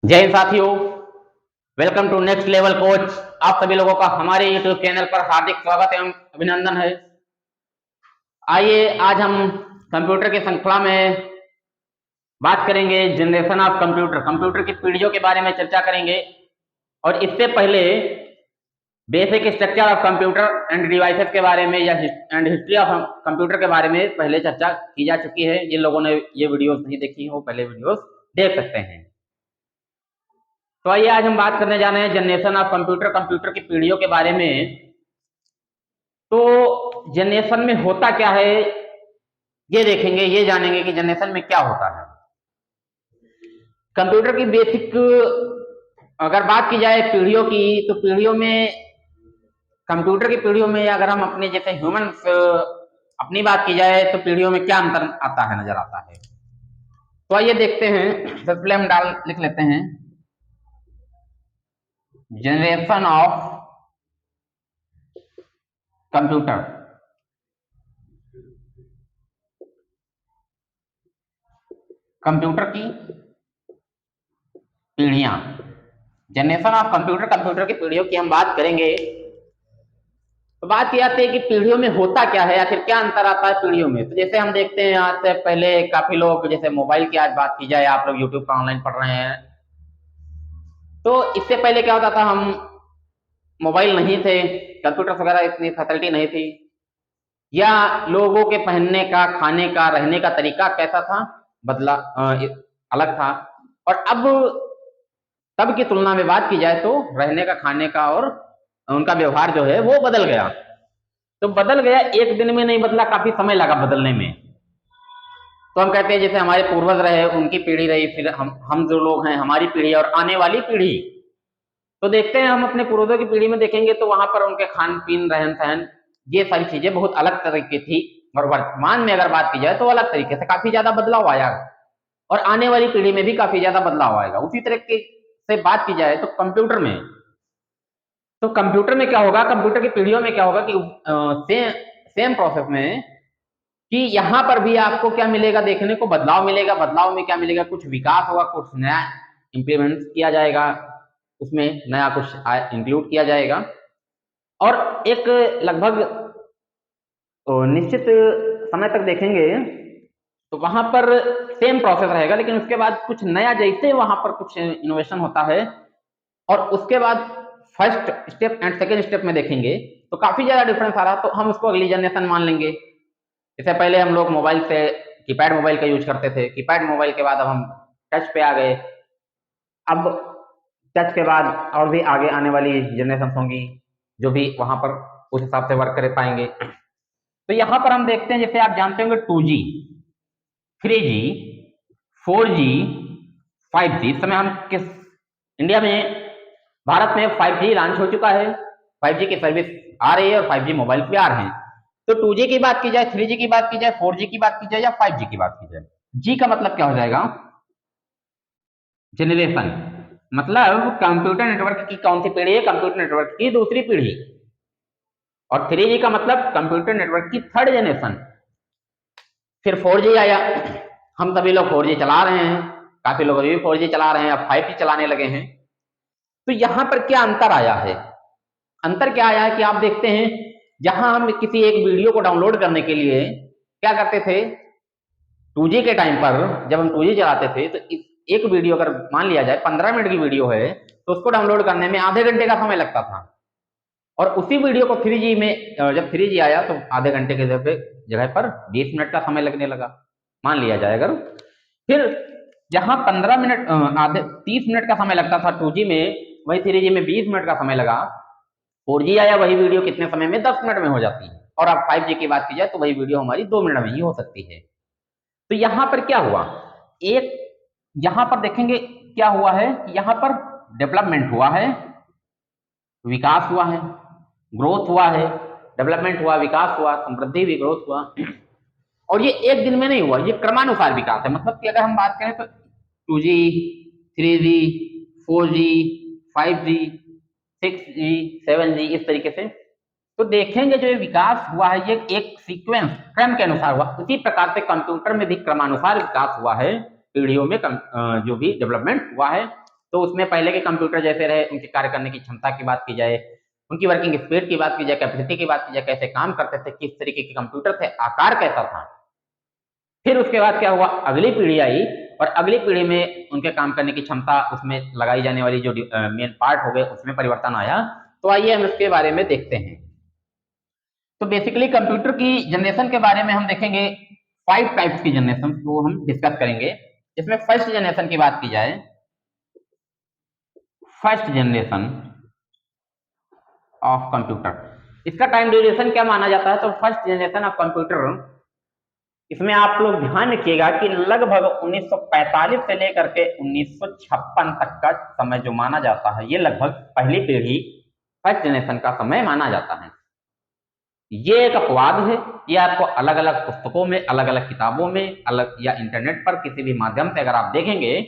जय हिंद साथियों। Welcome to next level coach. आप सभी लोगों का हमारे यूट्यूब चैनल पर हार्दिक स्वागत एवं अभिनंदन है। आइए आज हम कंप्यूटर की श्रृंखला में बात करेंगे जनरेशन ऑफ कंप्यूटर, कंप्यूटर की पीढ़ियों के बारे में चर्चा करेंगे। और इससे पहले basic structure of computer end devices के बारे में या एंड हिस्ट्री ऑफ कंप्यूटर के बारे में पहले चर्चा की जा चुकी है। जिन लोगों ने ये वीडियोस नहीं देखी वो पहले वीडियोस देख सकते हैं। तो आइए आज हम बात करने जा रहे हैं जनरेशन ऑफ कंप्यूटर, कंप्यूटर की पीढ़ियों के बारे में। तो जनरेशन में होता क्या है ये देखेंगे, ये जानेंगे कि जनरेशन में क्या होता है। कंप्यूटर की बेसिक अगर बात की जाए पीढ़ियों की, तो पीढ़ियों में, कंप्यूटर की पीढ़ियों में अगर हम अपने जैसे ह्यूमंस अपनी बात की जाए तो पीढ़ियों में क्या अंतर आता है, नजर आता है। तो आइए देखते हैं। सबसे पहले हम लिख लेते हैं जनरेशन ऑफ कंप्यूटर। कंप्यूटर की पीढ़ियां, जनरेशन ऑफ कंप्यूटर, कंप्यूटर की पीढ़ियों की हम बात करेंगे। तो बात की जाती है कि पीढ़ियों में होता क्या है, आखिर क्या अंतर आता है पीढ़ियों में। तो जैसे हम देखते हैं आज से पहले काफी लोग, जैसे मोबाइल की आज बात की जाए, आप लोग यूट्यूब पर ऑनलाइन पढ़ रहे हैं, तो इससे पहले क्या होता था, हम मोबाइल नहीं थे, कंप्यूटर वगैरह इतनी फैसिलिटी नहीं थी, या लोगों के पहनने का, खाने का, रहने का तरीका कैसा था, अलग था। और अब तब की तुलना में बात की जाए तो रहने का, खाने का और उनका व्यवहार जो है वो बदल गया। तो बदल गया, एक दिन में नहीं बदला, काफी समय लगा बदलने में। तो हम कहते हैं जैसे हमारे पूर्वज रहे, उनकी पीढ़ी रही, फिर हम जो लोग हैं, हमारी पीढ़ी और आने वाली पीढ़ी। तो देखते हैं हम अपने पूर्वजों की पीढ़ी में देखेंगे तो वहां पर उनके खान पीन, रहन सहन, ये सारी चीजें बहुत अलग तरीके थी। और वर्तमान में अगर बात की जाए तो अलग तरीके से काफी ज्यादा बदलाव आया, और आने वाली पीढ़ी में भी काफी ज्यादा बदलाव आएगा। उसी तरीके से बात की जाए तो कंप्यूटर में, तो कंप्यूटर में क्या होगा, कंप्यूटर की पीढ़ियों में क्या होगा कि सेम प्रोसेस में, कि यहां पर भी आपको क्या मिलेगा, देखने को बदलाव मिलेगा। बदलाव में क्या मिलेगा, कुछ विकास होगा, कुछ नया इंप्लीमेंट किया जाएगा, उसमें नया कुछ इंक्लूड किया जाएगा। और एक लगभग निश्चित समय तक देखेंगे तो वहां पर सेम प्रोसेस रहेगा, लेकिन उसके बाद कुछ नया, जैसे वहां पर कुछ इनोवेशन होता है, और उसके बाद first step and second step में देखेंगे तो काफी ज्यादा डिफरेंस आ रहा, तो हम उसको अगली जनरेशन मान लेंगे। जैसे पहले हम लोग मोबाइल से कीपैड मोबाइल का यूज करते थे, कीपैड मोबाइल के बाद अब हम टच पे आ गए। अब टच के बाद और भी आगे आने वाली जनरेशन होंगी जो भी वहां पर उस हिसाब से वर्क कर पाएंगे। तो यहां पर हम देखते हैं, जैसे आप जानते होंगे 2G, 3G, 4G, 5G। इस समय हम किस इंडिया में, भारत में 5G लॉन्च हो चुका है, 5G की सर्विस आ रही है और 5G मोबाइल पे आ रहे हैं। तो 2G की बात की जाए, 3G की बात की जाए, 4G की बात की जाए या 5G की बात की जाए, जी का मतलब क्या हो जाएगा, जनरेशन। मतलब कंप्यूटर नेटवर्क की कौन सी पीढ़ी है, कंप्यूटर नेटवर्क की दूसरी पीढ़ी। और 3G का मतलब कंप्यूटर नेटवर्क की थर्ड जनरेशन। फिर 4G आया, हम सभी लोग 4G चला रहे हैं, काफी लोग अभी भी 4G चला रहे हैं, अब 5G चलाने लगे हैं। तो यहां पर क्या अंतर आया है, अंतर क्या आया है कि आप देखते हैं, जहां हम किसी एक वीडियो को डाउनलोड करने के लिए क्या करते थे, 2G के टाइम पर जब हम 2G चलाते थे, तो एक वीडियो अगर मान लिया जाए 15 मिनट की वीडियो है, तो उसको डाउनलोड करने में आधे घंटे का समय लगता था। और उसी वीडियो को 3G में, जब 3G आया तो आधे घंटे के जगह पर 20 मिनट का समय लगने लगा, मान लिया जाए अगर। फिर जहां 15 मिनट, आधे 30 मिनट का समय लगता था 2G में, वही 3G में 20 मिनट का समय लगा। 4G आया, वही वीडियो कितने समय में, 10 मिनट में हो जाती है। और अब 5G की बात की जाए तो वही वीडियो हमारी 2 मिनट में ही हो सकती है। तो यहां पर क्या हुआ, एक यहां पर देखेंगे क्या हुआ है, यहां पर डेवलपमेंट हुआ है, विकास हुआ है, ग्रोथ हुआ है, डेवलपमेंट हुआ, विकास हुआ, समृद्धि भी, ग्रोथ हुआ। और ये एक दिन में नहीं हुआ, ये क्रमानुसार विकास है। मतलब कि अगर हम बात करें तो 2G, 3G, 4G, 5G, 6G, 7G, इस तरीके से। तो देखेंगे जो ये विकास हुआ है, ये एक सीक्वेंस, क्रम के अनुसार हुआ। उसी प्रकार से कंप्यूटर में भी क्रमानुसार विकास हुआ है, पीढ़ियों में जो भी डेवलपमेंट हुआ है। तो उसमें पहले के कंप्यूटर जैसे रहे, उनके कार्य करने की क्षमता की बात की जाए, उनकी वर्किंग स्पीड की बात की जाए, कैपेसिटी की बात की जाए, कैसे काम करते थे, किस तरीके के कंप्यूटर थे, आकार कैसा था। फिर उसके बाद क्या हुआ, अगली पीढ़ी आई और अगली पीढ़ी में उनके काम करने की क्षमता, उसमें लगाई जाने वाली जो मेन पार्ट हो गए उसमें परिवर्तन आया। तो आइए हम इसके बारे में देखते हैं। तो बेसिकली कंप्यूटर की जनरेशन के बारे में हम देखेंगे 5 टाइप्स की जनरेशन को हम डिस्कस करेंगे। जिसमें फर्स्ट जनरेशन की बात की जाए, फर्स्ट जनरेशन ऑफ कंप्यूटर, इसका टाइम ड्यूरेशन क्या माना जाता है, तो फर्स्ट जनरेशन ऑफ कंप्यूटर, इसमें आप लोग ध्यान रखिएगा कि लगभग 1945 से लेकर के 1956 तक का समय जो माना जाता है, ये लगभग पहली पीढ़ी फर्स्ट जनरेशन का समय माना जाता है। ये एक अपवाद है, ये आपको अलग अलग पुस्तकों में, अलग अलग किताबों में, अलग या इंटरनेट पर किसी भी माध्यम से अगर आप देखेंगे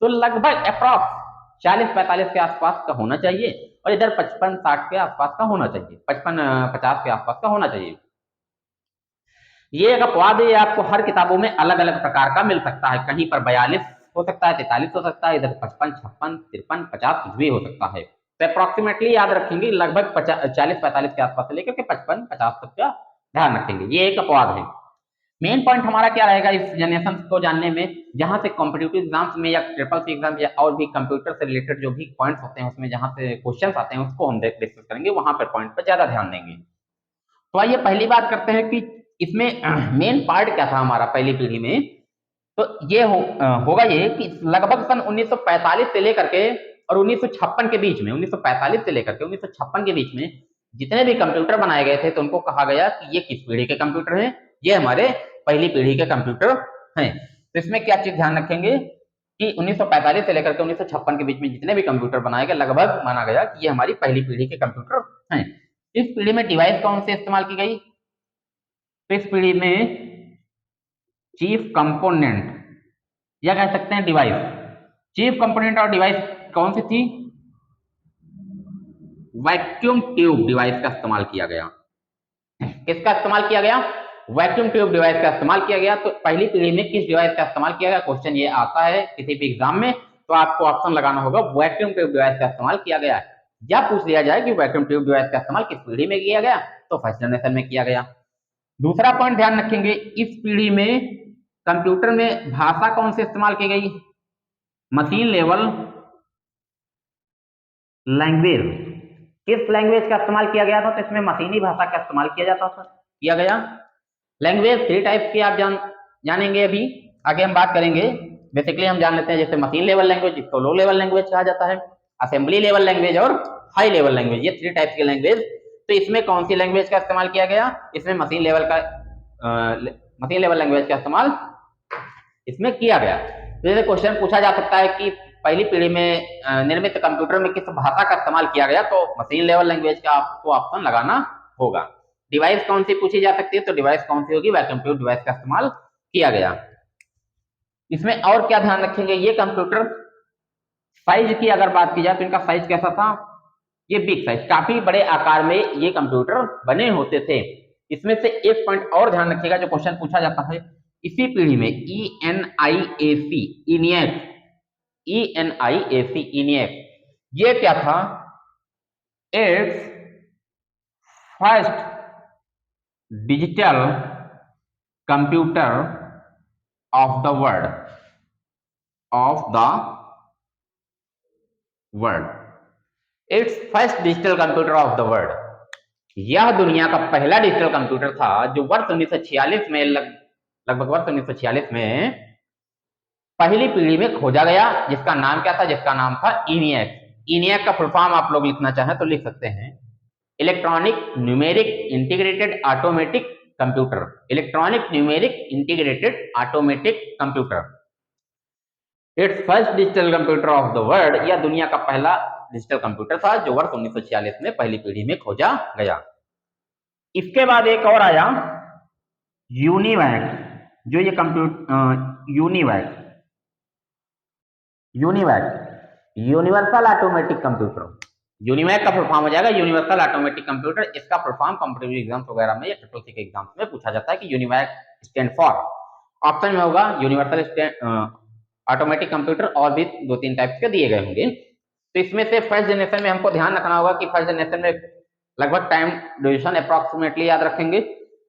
तो लगभग अप्रॉक्स 40-45 के आसपास का होना चाहिए, और इधर 55-60 के आसपास का होना चाहिए, 55-50 के आसपास का होना चाहिए। ये एक अपवाद है, आपको हर किताबों में अलग अलग प्रकार का मिल सकता है, कहीं पर 42 हो सकता है, 43 हो सकता है, इधर 55, 56, 53, 50 कुछ भी हो सकता है। तो अप्रोक्सीमेटली याद रखेंगे लगभग 40-45 के आसपास से लेकर के 55-50 तक का ध्यान रखेंगे, ये एक अपवाद है। मेन पॉइंट हमारा क्या रहेगा इस जनरेशन को जानने में, जहां से कॉम्पिटिटिव एग्जाम्स में या ट्रिपल सी एग्जाम या और भी कंप्यूटर से रिलेटेड जो भी पॉइंट्स होते हैं उसमें जहां से क्वेश्चंस आते हैं उसको हम डिस्कस करेंगे, वहां पर पॉइंट पर ज्यादा ध्यान देंगे। तो आइए पहली बात करते हैं कि इसमें मेन पार्ट क्या था हमारा पहली पीढ़ी में। तो ये होगा ये कि लगभग सन 1945 से लेकर के और 1956 के बीच में, 1945 से लेकर के 1956 के बीच में जितने भी कंप्यूटर बनाए गए थे तो उनको कहा गया कि ये किस पीढ़ी के कंप्यूटर हैं, ये हमारे पहली पीढ़ी के कंप्यूटर हैं। तो इसमें क्या चीज ध्यान रखेंगे कि 1945 से लेकर के 1956 के बीच में जितने भी कंप्यूटर बनाए गए लगभग माना गया कि ये हमारी पहली पीढ़ी के कंप्यूटर हैं। इस पीढ़ी में डिवाइस कौन से इस्तेमाल की गई, तो इस पीढ़ी में चीफ कंपोनेंट या कह सकते हैं डिवाइस, चीफ कंपोनेंट और डिवाइस कौन सी थी, वैक्यूम ट्यूब डिवाइस का इस्तेमाल किया गया। किसका इस्तेमाल किया गया, वैक्यूम ट्यूब डिवाइस का इस्तेमाल किया गया। तो पहली पीढ़ी में किस डिवाइस का इस्तेमाल किया गया, क्वेश्चन ये आता है किसी भी एग्जाम में, तो आपको ऑप्शन लगाना होगा वैक्यूम ट्यूब डिवाइस का इस्तेमाल किया गया है। या पूछ लिया जाए कि वैक्यूम ट्यूब डिवाइस का इस्तेमाल किस पीढ़ी में किया गया, तो फर्स्ट जनरेशन में किया गया। दूसरा पॉइंट ध्यान रखेंगे, इस पीढ़ी में कंप्यूटर में भाषा कौन सी इस्तेमाल की गई, मशीन लेवल लैंग्वेज, किस लैंग्वेज का इस्तेमाल किया गया था, तो इसमें मशीनी भाषा का इस्तेमाल किया जाता था, किया गया। लैंग्वेज 3 टाइप्स की आप जानेंगे, अभी आगे हम बात करेंगे। बेसिकली हम जान लेते हैं जैसे मशीन लेवल लैंग्वेज, जिसको लो लेवल लैंग्वेज कहा जाता है, असेंबली लेवल लैंग्वेज और हाई लेवल लैंग्वेज, ये 3 टाइप्स की लैंग्वेज। तो इसमें कौन सी लैंग्वेज का इस्तेमाल किया गया, इसमें मशीन लेवल लैंग्वेज का इस्तेमाल इसमें किया गया। तो जैसे क्वेश्चन पूछा जा सकता है कि पहली पीढ़ी में निर्मित कंप्यूटर में किस भाषा का इस्तेमाल किया गया, तो मशीन लेवल लैंग्वेज का आपको ऑप्शन लगाना होगा। डिवाइस कौन सी पूछी जा सकती है, तो डिवाइस कौन सी होगी, वैक्यूम ट्यूब डिवाइस का इस्तेमाल किया गया। इसमें और क्या ध्यान रखेंगे, ये कंप्यूटर साइज की अगर बात की जाए तो इनका साइज कैसा था, ये बिग साइज, काफी बड़े आकार में ये कंप्यूटर बने होते थे। इसमें से एक पॉइंट और ध्यान रखिएगा जो क्वेश्चन पूछा जाता है, इसी पीढ़ी में ENIAC इनियक, ENIAC इनियक, ये क्या था, it's first digital computer of the world, it's first digital computer of the world. यह दुनिया का पहला डिजिटल कंप्यूटर था जो वर्ष 1946 में लगभग वर्ष 1946 में पहली पीढ़ी में खोजा गया, जिसका नाम क्या था, जिसका नाम था ENIAC। ENIAC का फुल फॉर्म आप लोग लिखना चाहें तो लिख सकते हैं, electronic numeric integrated automatic computer, electronic numeric integrated automatic computer, it's first digital computer of the world. यह दुनिया का पहला डिजिटल कंप्यूटर था जो वर्ष 1946 में पहली पीढ़ी में खोजा गया। इसके बाद एक और आया यूनिवैक, जो ये computer UNIVAC universal automatic computer, UNIVAC का फुल फॉर्म हो जाएगा यूनिवर्सल ऑटोमेटिक कंप्यूटर। इसका फुल फॉर्म कॉम्पिटिटिव एग्जाम्स वगैरह में या ट्रिपल सी के एग्जाम्स में पूछा जाता है कि यूनिवैक स्टैंड फॉर, ऑप्शन में होगा यूनिवर्सल ऑटोमेटिक कंप्यूटर और भी 2-3 टाइप्स के दिए गए होंगे। तो इसमें से फर्स्ट जनरेशन में हमको ध्यान रखना होगा कि फर्स्ट जनरेशन में लगभग टाइम ड्यूरेशन अप्रोक्सीमेटली याद रखेंगे।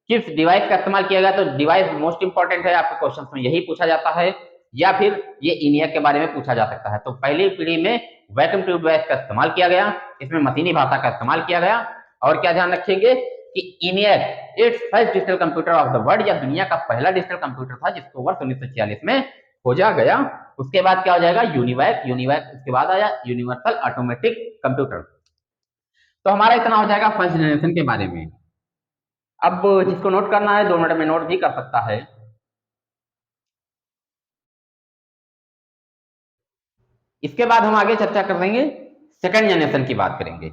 किस डिवाइस का इस्तेमाल किया गया, तो डिवाइस मोस्ट इंपॉर्टेंट है, आपके क्वेश्चन में यही पूछा जाता है, या फिर ये ENIAC के बारे में पूछा जा सकता है। तो पहली पीढ़ी में वैक्यूम ट्यूब डिवाइस का इस्तेमाल किया गया, इसमें मशीनी भाषा का इस्तेमाल किया गया। और क्या ध्यान रखेंगे कि ENIAC it's first digital computer of the world, या दुनिया का पहला डिजिटल कंप्यूटर था जिसको वर्ष 1946 में खोजा गया। उसके बाद क्या हो जाएगा, यूनिवैक उसके बाद आया यूनिवर्सल ऑटोमेटिक कंप्यूटर। तो हमारा इतना हो जाएगा फर्स्ट जनरेशन के बारे में। अब जिसको नोट करना है 2 मिनट में नोट भी कर सकता है। इसके बाद हम आगे चर्चा कर देंगे, सेकंड जनरेशन की बात करेंगे।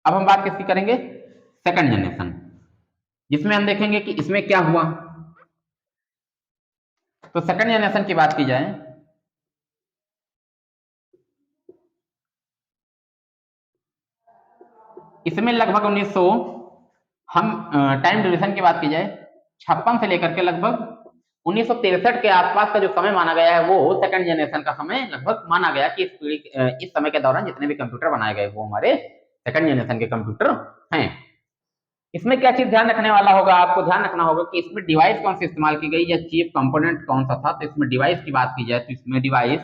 अब हम बात किसकी करेंगे, सेकंड जनरेशन, जिसमें हम देखेंगे कि इसमें क्या हुआ। तो सेकंड जनरेशन की बात की जाए, इसमें लगभग 1900, हम टाइम ड्यूरेशन की बात की जाए 56 से लेकर के लगभग 1963 के आसपास का जो समय माना गया है वो सेकंड जनरेशन का समय लगभग माना गया कि इस समय के दौरान जितने भी कंप्यूटर बनाए गए वो हमारे सेकंड जनरेशन के कंप्यूटर हैं। इसमें क्या चीज ध्यान रखने वाला होगा, आपको ध्यान रखना होगा कि इसमें डिवाइस कौन सी इस्तेमाल की गई या चीफ कंपोनेंट कौन सा था। तो इसमें डिवाइस की बात की जाए तो इसमें डिवाइस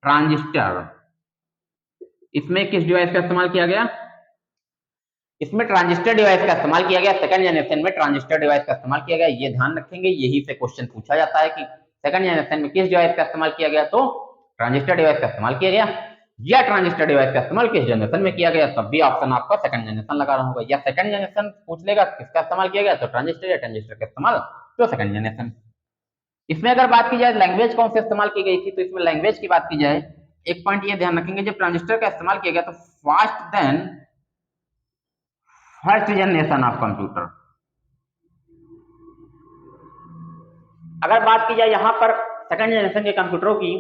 ट्रांजिस्टर, इसमें किस डिवाइस का इस्तेमाल किया गया, इसमें ट्रांजिस्टर डिवाइस का इस्तेमाल किया गया। सेकंड जनरेशन में ट्रांजिस्टर डिवाइस का इस्तेमाल किया गया, ये ध्यान रखेंगे, यही से क्वेश्चन पूछा जाता है कि सेकंड जनरेशन में किस डिवाइस का इस्तेमाल किया गया, तो ट्रांजिस्टर डिवाइस का इस्तेमाल किया गया। या ट्रांजिस्टर डिवाइस का इस्तेमाल किस जनरेशन में किया गया, तब भी ऑप्शन आपका सेकंड जनरेशन लगा रहा होगा। या सेकंड जनरेशन पूछ लेगा किसका इस्तेमाल किया गया, तो ट्रांजिस्टर, या ट्रांजिस्टर का इस्तेमाल तो सेकंड जनरेशन। इसमें अगर बात की जाए लैंग्वेज कौन से इस्तेमाल की गई थी, तो इसमें लैंग्वेज की बात की जाए, एक पॉइंट ये ध्यान रखेंगे, जब ट्रांजिस्टर का इस्तेमाल किया गया तो fast then first generation of computer. अगर बात की जाए यहां पर सेकंड जनरेशन के कंप्यूटरों की,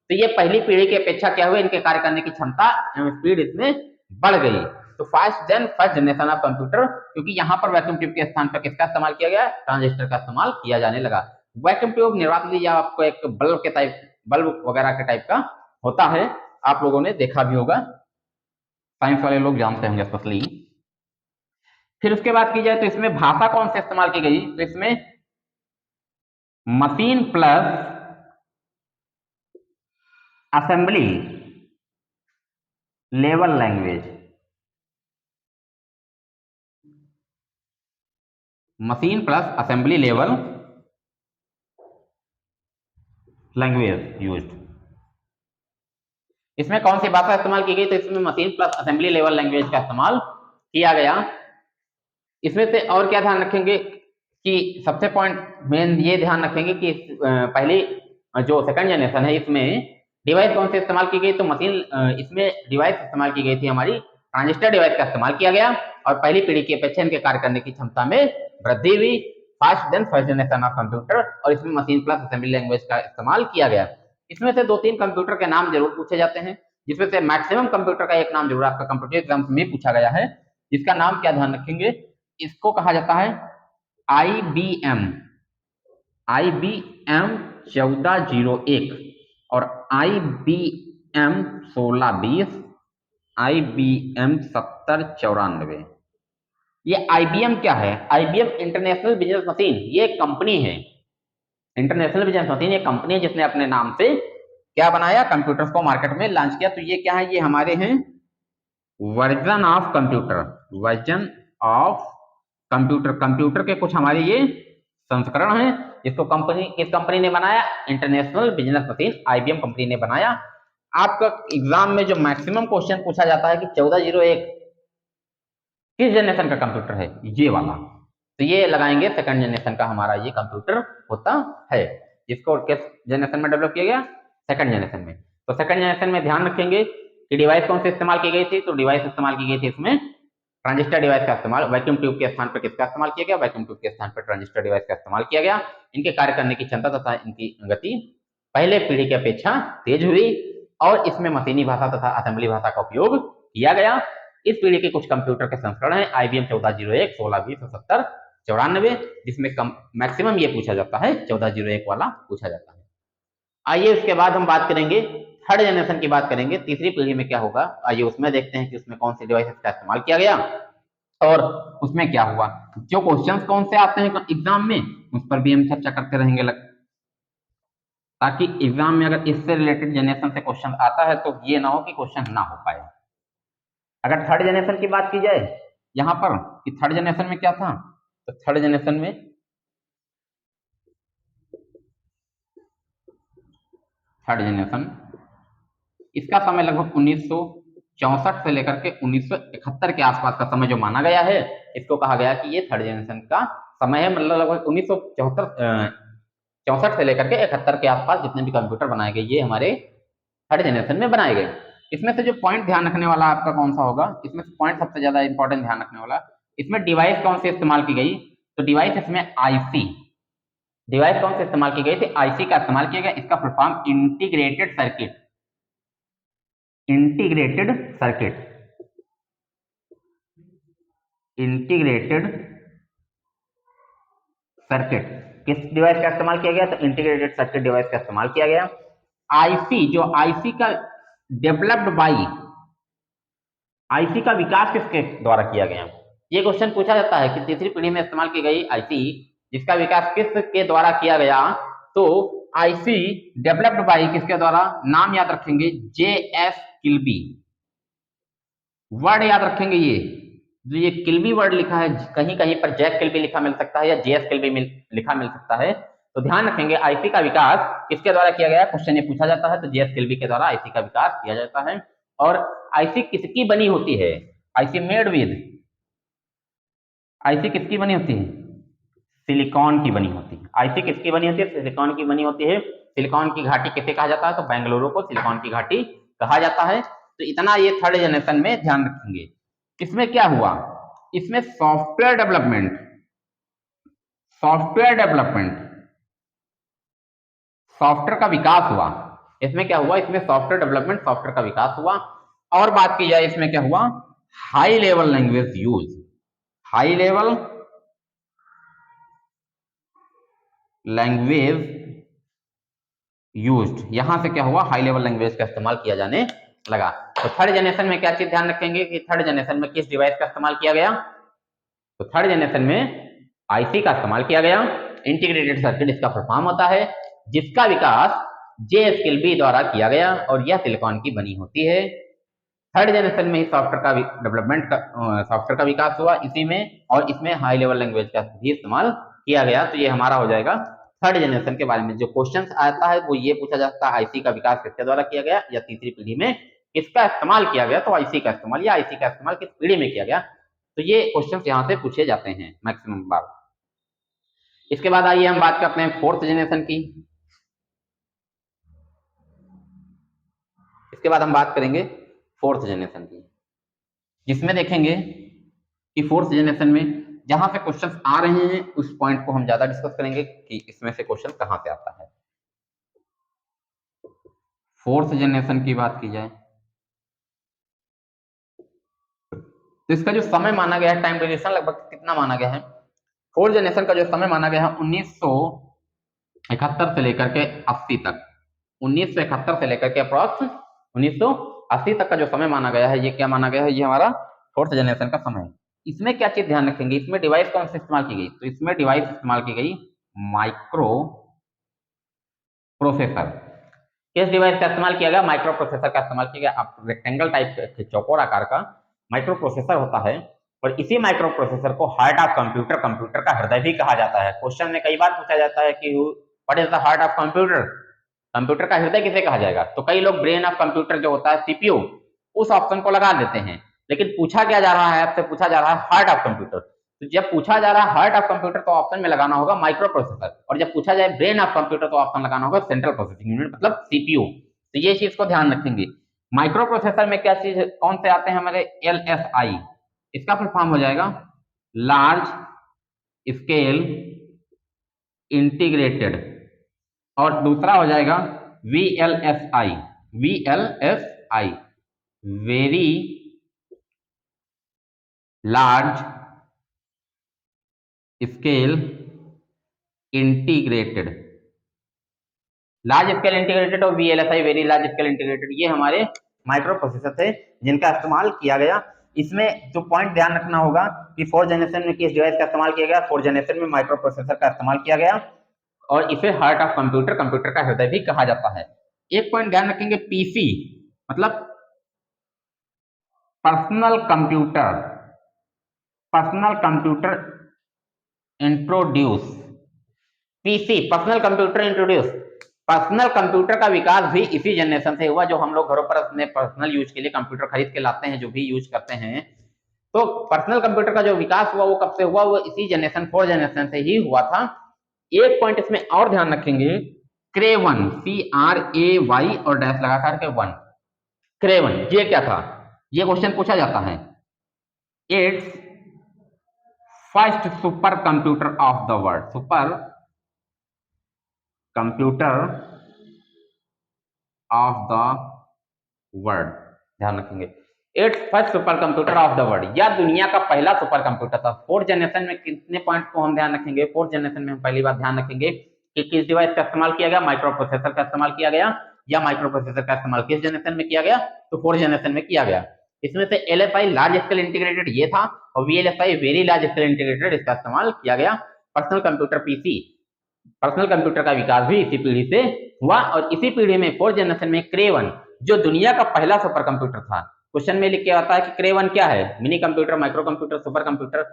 तो ये पहली पीढ़ी की अपेक्षा क्या हुए, इनके कार्य करने की क्षमता एवं स्पीड इसमें बढ़ गई। तो fast then first generation of computer, क्योंकि यहां पर वैक्यूम ट्यूब के स्थान पर किसका इस्तेमाल किया गया, ट्रांजिस्टर का इस्तेमाल किया जाने लगा। वैक्यूम ट्यूब निर्वात या आपको एक बल्ब के टाइप, बल्ब वगैरह के टाइप का होता है, आप लोगों ने देखा भी होगा, साइंस वाले लोग जानते होंगे स्पेशली। फिर उसके बाद की जाए तो इसमें भाषा कौन से इस्तेमाल की गई, तो इसमें machine plus assembly level language, machine plus assembly level language used. इसमें कौन सी भाषा इस्तेमाल की गई, तो इसमें machine plus assembly level language का इस्तेमाल किया गया। इसमें से और क्या ध्यान रखेंगे कि सबसे पॉइंट मेन ये ध्यान रखेंगे कि पहली जो सेकंड जनरेशन है इसमें डिवाइस कौन सी इस्तेमाल की गई, तो मशीन, इसमें डिवाइस इस्तेमाल की गई थी हमारी ट्रांजिस्टर डिवाइस का इस्तेमाल किया गया, और पहली पीढ़ी की अपेक्षा इनके कार्य करने की क्षमता में वृद्धि हुई, fast then first generation of computer, और इसमें मशीन प्लस असेंबली लैंग्वेज का इस्तेमाल किया गया। इसमें से 2-3 कंप्यूटर के नाम जरूर पूछे जाते हैं, जिसमें से मैक्सिमम कंप्यूटर का एक नाम जरूर आपका कंप्यूटर एग्जाम में पूछा गया है, जिसका नाम क्या ध्यान रखेंगे, इसको कहा जाता है IBM 1401 और IBM 1620, IBM 7094। ये IBM क्या है, IBM इंटरनेशनल बिजनेस मशीन, ये कंपनी है, इंटरनेशनल बिजनेस मशीन ये कंपनी है जिसने अपने नाम से क्या बनाया, कंप्यूटर्स को मार्केट में लॉन्च किया। तो ये क्या है, ये हमारे हैं version of computer, version of computer, computer के कुछ हमारे ये संस्करण हैं, जिसको किस कंपनी ने बनाया, international business machine IBM company ने बनाया। आपका एग्जाम में जो मैक्सिमम क्वेश्चन पूछा जाता है कि 1401 किस जनरेशन का कंप्यूटर है, ये वाला, तो ये लगाएंगे सेकंड जनरेशन का हमारा ये कंप्यूटर होता है, जिसको किस जनरेशन में डेवलप किया गया, सेकंड जनरेशन में। तो सेकंड जनरेशन में ध्यान रखेंगे कि डिवाइस कौन से इस्तेमाल की गई थी, तो डिवाइस इस्तेमाल की गई थी इसमें ट्रांजिस्टर डिवाइस का इस्तेमाल, वैक्यूम ट्यूब के स्थान पर किसका इस्तेमाल किया गया, वैक्यूम ट्यूब के स्थान पर ट्रांजिस्टर डिवाइस का इस्तेमाल किया गया। इनके कार्य करने की क्षमता तथा इनकी गति पहले पीढ़ी की अपेक्षा तेज हुई, और इसमें मशीनी भाषा तथा असेंबली भाषा का उपयोग किया गया। इस पीढ़ी के कुछ कंप्यूटर के संस्करण हैं IBM 1401, 1620 और 7094, जिसमें मैक्सिमम ये पूछा जाता है 1401 वाला पूछा जाता है। आइए उसके बाद हम बात करेंगे थर्ड जनरेशन की बात करेंगे, तीसरी पीढ़ी में क्या होगा। आइए उसमें देखते हैं कि उसमें कौन सी डिवाइसेस का इस्तेमाल किया गया और उसमें क्या हुआ। जो क्वेश्चंस कौन से आते हैं एग्जाम में उस पर भी हम चर्चा करते रहेंगे ताकि एग्जाम में अगर इससे रिलेटेड जनरेशन से क्वेश्चन आता है तो ये ना हो कि क्वेश्चन ना हो पाए। अगर थर्ड जनरेशन की बात की जाए यहां पर कि थर्ड जनरेशन में क्या था, तो थर्ड जनरेशन में इसका समय लगभग 1964 से लेकर के 1971 के आसपास का समय जो माना गया है, इसको कहा गया कि ये थर्ड जनरेशन का समय है। मतलब लगभग 1964 से लेकर के 71 के आसपास जितने भी कंप्यूटर बनाए गए ये हमारे थर्ड जनरेशन में बनाए गए। इसमें से जो पॉइंट ध्यान रखने वाला आपका कौन सा होगा, इसमें से पॉइंट सबसे ज्यादा इंपॉर्टेंट ध्यान रखने वाला, इसमें डिवाइस कौन सी इस्तेमाल की गई, तो डिवाइस इसमें आईसी, डिवाइस कौन सी इस्तेमाल की गई थी, आईसी का इस्तेमाल किया गया। इसका full form integrated circuit, integrated circuit, integrated circuit किस डिवाइस का इस्तेमाल किया गया, तो इंटीग्रेटेड सर्किट डिवाइस का इस्तेमाल किया गया। आईसी, जो आईसी का डेवलप्ड बाई, आईसी का विकास किसके द्वारा किया गया, ये क्वेश्चन पूछा जाता है कि तीसरी पीढ़ी में इस्तेमाल की गई आईसी जिसका विकास किसके द्वारा किया गया, तो आईसी डेवलप्ड बाई किसके द्वारा, नाम याद रखेंगे जे एस किल्बी, वर्ड याद रखेंगे ये जो ये किल्बी वर्ड लिखा है, कहीं कहीं पर जैक किल्बी लिखा मिल सकता है या जेएस किल्बी लिखा मिल सकता है, तो ध्यान रखेंगे आईसी का विकास किसके द्वारा किया गया, क्वेश्चन ये पूछा जाता है तो जेएस किल्बी के द्वारा आईसी का विकास किया जाता है। और आईसी किसकी बनी होती है, आईसी मेड विद, आईसी किसकी बनी होती है, सिलिकॉन की बनी होती है। आईसी किसकी बनी होती है, सिलिकॉन की बनी होती है। सिलिकॉन की घाटी किसे कहा जाता है, तो बेंगलुरु को सिलिकॉन की घाटी कहा जाता है। तो इतना ये थर्ड जनरेशन में ध्यान रखेंगे। इसमें क्या हुआ, इसमें software development, software development, software का विकास हुआ। इसमें क्या हुआ, इसमें सॉफ्टवेयर डेवलपमेंट, सॉफ्टवेयर का विकास हुआ। और बात की जाए इसमें क्या हुआ, high level language use, high level language used, यहां से क्या हुआ, हाई लेवल लैंग्वेज का इस्तेमाल किया जाने लगा। तो थर्ड जनरेशन में क्या चीज ध्यान रखेंगे कि थर्ड जनरेशन में किस डिवाइस का इस्तेमाल किया गया, तो थर्ड जनरेशन में आईसी का इस्तेमाल किया गया। इंटीग्रेटेड सर्किट इसका फुल फॉर्म होता है, जिसका विकास जे किल्बी द्वारा किया गया और यह सिलिकॉन की बनी होती है। थर्ड जनरेशन में ही सॉफ्टवेयर का डेवलपमेंट का सॉफ्टवेयर का विकास हुआ इसी में, और इसमें हाई लेवल लैंग्वेज का भी इस्तेमाल किया गया। तो ये हमारा हो जाएगा थर्ड जनरेशन के बारे में। जो क्वेश्चन आता है वो ये पूछा जाता है आईसी का विकास किसके द्वारा किया गया या तीसरी पीढ़ी में किसका इस्तेमाल किया गया, तो आईसी का इस्तेमाल या आईसी का इस्तेमाल किस पीढ़ी में किया गया। तो ये क्वेश्चन यहाँ से पूछे जाते हैं मैक्सिमम बार। इसके बाद आइए हम बात करते हैं फोर्थ जनरेशन की। इसके बाद हम बात करेंगे फोर्थ जनरेशन की, जिसमें देखेंगे कि फोर्थ जनरेशन में जहां से क्वेश्चंस आ रहे हैं उस पॉइंट को हम ज्यादा डिस्कस करेंगे कि इसमें से क्वेश्चन कहां से आता है। फोर्थ जनरेशन की बात की जाए तो इसका जो समय माना गया है, टाइम ड्यूरेशन लगभग कितना माना गया है, फोर्थ जनरेशन का जो समय माना गया है 1971 से लेकर के 80 तक, 1971 से लेकर के अप्रॉक्स 1980 तक का जो समय माना गया है, ये क्या माना गया है, ये हमारा फोर्थ जनरेशन का समय है। इसमें क्या चीज ध्यान रखेंगे, इसमें डिवाइस कौन सी इस्तेमाल की गई, तो इसमें डिवाइस इस्तेमाल की गई माइक्रो प्रोसेसर। किस डिवाइस का इस्तेमाल किया गया, माइक्रो प्रोसेसर का इस्तेमाल किया गया। आप रेक्टेंगल टाइप चौकोर आकार का माइक्रो प्रोसेसर होता है, और इसी माइक्रो प्रोसेसर को हार्ट ऑफ कंप्यूटर, कंप्यूटर का हृदय भी कहा जाता है। क्वेश्चन में कई बार पूछा जाता है कि what is the heart of computer, computer का हृदय किसे कहा जाएगा, तो कई लोग ब्रेन ऑफ कंप्यूटर जो होता है सीपीयू उस ऑप्शन को लगा देते हैं, लेकिन पूछा क्या जा रहा है आपसे, पूछा जा रहा है हार्ट ऑफ कंप्यूटर। तो जब पूछा जा रहा है हार्ट ऑफ कंप्यूटर तो ऑप्शन में लगाना होगा माइक्रो प्रोसेसर, और जब पूछा जाए ब्रेन ऑफ कंप्यूटर तो ऑप्शन लगाना होगा सेंट्रल प्रोसेसिंग यूनिट मतलब सीपीयू। तो ये चीज को ध्यान रखेंगे। माइक्रो प्रोसेसर में क्या चीज कौन से आते हैं हमारे, एलएसआई, इसका फुल फॉर्म हो जाएगा लार्ज स्केल इंटीग्रेटेड, और दूसरा हो जाएगा VLSI, VLSI very large scale integrated, large scale integrated और VLSI very large scale integrated, ये हमारे माइक्रो प्रोसेसर थे जिनका इस्तेमाल किया गया। इसमें जो पॉइंट ध्यान रखना होगा कि 4th जनरेशन में किस डिवाइस का इस्तेमाल किया गया, 4th जनरेशन में माइक्रो प्रोसेसर का इस्तेमाल किया गया और इसे हार्ट ऑफ कंप्यूटर, कंप्यूटर का हृदय भी कहा जाता है। एक पॉइंट ध्यान रखेंगे, पीसी मतलब personal computer, personal computer introduce, PC personal computer introduce, personal computer का विकास भी इसी जनरेशन से हुआ, जो हम लोग घरों पर अपने पर्सनल यूज के लिए कंप्यूटर खरीद के लाते हैं, जो भी यूज करते हैं। तो पर्सनल कंप्यूटर का जो विकास हुआ वो कब से हुआ, वो इसी जनरेशन 4 जनरेशन से ही हुआ था। एक पॉइंट इसमें और ध्यान रखेंगे, क्रेवन, CRAY और डैश लगाकर के 1, क्रेवन ये क्या था, ये क्वेश्चन पूछा जाता है। It's first super computer of the world, super computer of the world, ध्यान रखेंगे। It's first super computer of the world, या दुनिया का पहला सुपर कंप्यूटर था। 4th जनरेशन में कितने पॉइंट्स को हम ध्यान रखेंगे, 4th जनरेशन में हम पहली बार ध्यान रखेंगे कि किस डिवाइस का इस्तेमाल किया गया, माइक्रो प्रोसेसर का इस्तेमाल किया गया, या माइक्रो प्रोसेसर का इस्तेमाल किस जनरेशन में किया गया, तो 4th जनरेशन में किया गया। इसमें से LSI लार्ज स्केल इंटीग्रेटेड ये था और VLSI very large scale integrated इसका इस्तेमाल किया गया। Personal computer PC, personal computer का विकास भी इसी पीढ़ी से हुआ और इसी पीढ़ी में 4th जनरेशन में क्रेवन, जो दुनिया का पहला सुपर कंप्यूटर था। क्वेश्चन में लिख के आता है कि क्रेवन क्या है, mini computer, micro computer, super computer,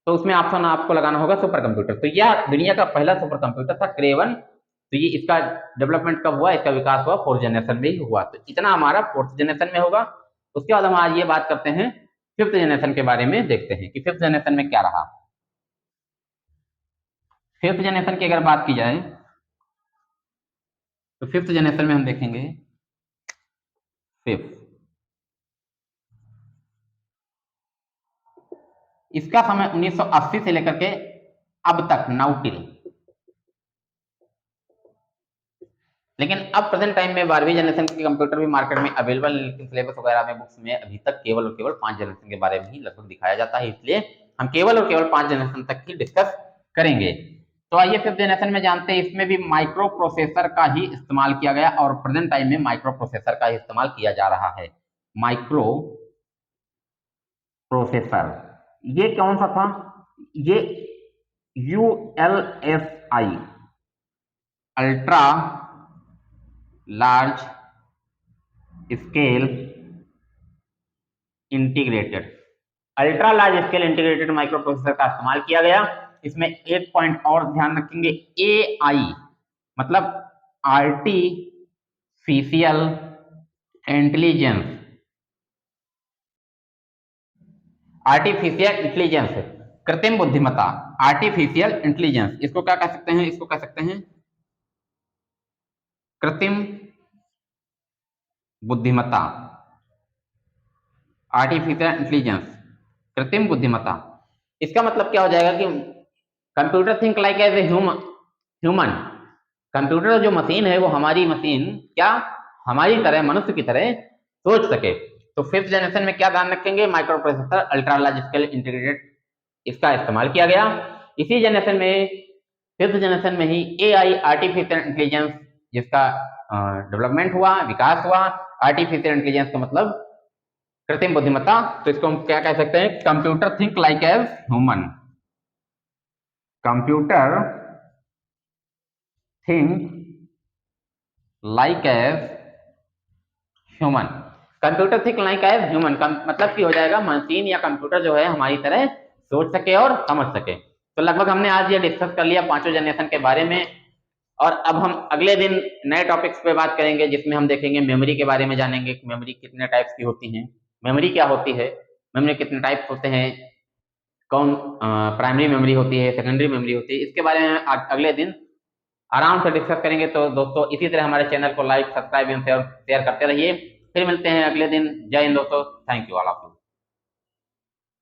तो उसमें ऑप्शन आपको लगाना होगा सुपर कंप्यूटर। तो यह दुनिया का पहला सुपर कंप्यूटर था क्रेवन। तो ये इसका डेवलपमेंट कब हुआ, इसका विकास हुआ 4th जनरेशन में ही हुआ। तो इतना हमारा 4th जनरेशन में होगा। उसके बाद हम आज ये बात करते हैं 5th जनरेशन के बारे में, देखते हैं कि 5th जनरेशन में क्या रहा। 5th जनरेशन की अगर बात की जाए तो 5th जनरेशन में हम देखेंगे 5th, इसका समय 1980 से लेकर के अब तक नाउ टिल, लेकिन अब प्रेजेंट टाइम में 12वीं जनरेशन के कंप्यूटर भी मार्केट में अवेलेबल है, लेकिन सिलेबस वगैरह में बुक्स में अभी तक केवल और केवल 5 जनरेशन के बारे में ही लगभग दिखाया जाता है, इसलिए हम केवल और केवल 5 जनरेशन तक ही डिस्कस करेंगे। तो आइए 5th जनरेशन में जानते हैं, इसमें भी माइक्रो प्रोसेसर का ही इस्तेमाल किया गया और प्रेजेंट टाइम में माइक्रो प्रोसेसर का ही इस्तेमाल किया जा रहा है। माइक्रो प्रोसेसर ये कौन सा था, ये ULSI, ultra large scale integrated, ultra large scale integrated micro processor का इस्तेमाल किया गया। इसमें एक पॉइंट और ध्यान रखेंगे, AI मतलब आर्टिफिशियल इंटेलिजेंस, आर्टिफिशियल इंटेलिजेंस, कृत्रिम बुद्धिमत्ता, आर्टिफिशियल इंटेलिजेंस, इसको क्या कह सकते हैं, इसको कह सकते हैं कृत्रिम बुद्धिमत्ता, आर्टिफिशियल इंटेलिजेंस, कृत्रिम बुद्धिमत्ता। इसका मतलब क्या हो जाएगा कि computer think like as a human, computer जो मशीन है वो हमारी मशीन क्या हमारी तरह, मनुष्य की तरह सोच सके। तो 5th जनरेशन में क्या ध्यान रखेंगे, micro processor ultra large scale integrated, इसका इस्तेमाल किया गया। इसी जनरेशन में 5th जनरेशन में ही AI आर्टिफिशियल इंटेलिजेंस, जिसका डेवलपमेंट हुआ, विकास हुआ। आर्टिफिशियल इंटेलिजेंस का मतलब कृत्रिम बुद्धिमत्ता, तो इसको हम क्या कह सकते हैं, computer think like as human, computer think like as human, computer think like as human का मतलब की हो जाएगा मशीन या कंप्यूटर जो है हमारी तरह सोच सके और समझ सके। तो लगभग हमने आज ये डिस्कस कर लिया 5 जनरेशन के बारे में, और अब हम अगले दिन नए टॉपिक्स पे बात करेंगे, जिसमें हम देखेंगे मेमोरी के बारे में, जानेंगे कि मेमोरी कितने टाइप्स की होती हैं, मेमोरी क्या होती है, मेमोरी कितने टाइप्स होते हैं, कौन प्राइमरी मेमोरी होती है, सेकेंडरी मेमोरी होती है, इसके बारे में अगले दिन आराम से डिस्कस करेंगे। तो दोस्तों इसी तरह हमारे चैनल को लाइक, सब्सक्राइब एंड शेयर करते रहिए। फिर मिलते हैं अगले दिन। जय हिंद दोस्तों, thank you all of you.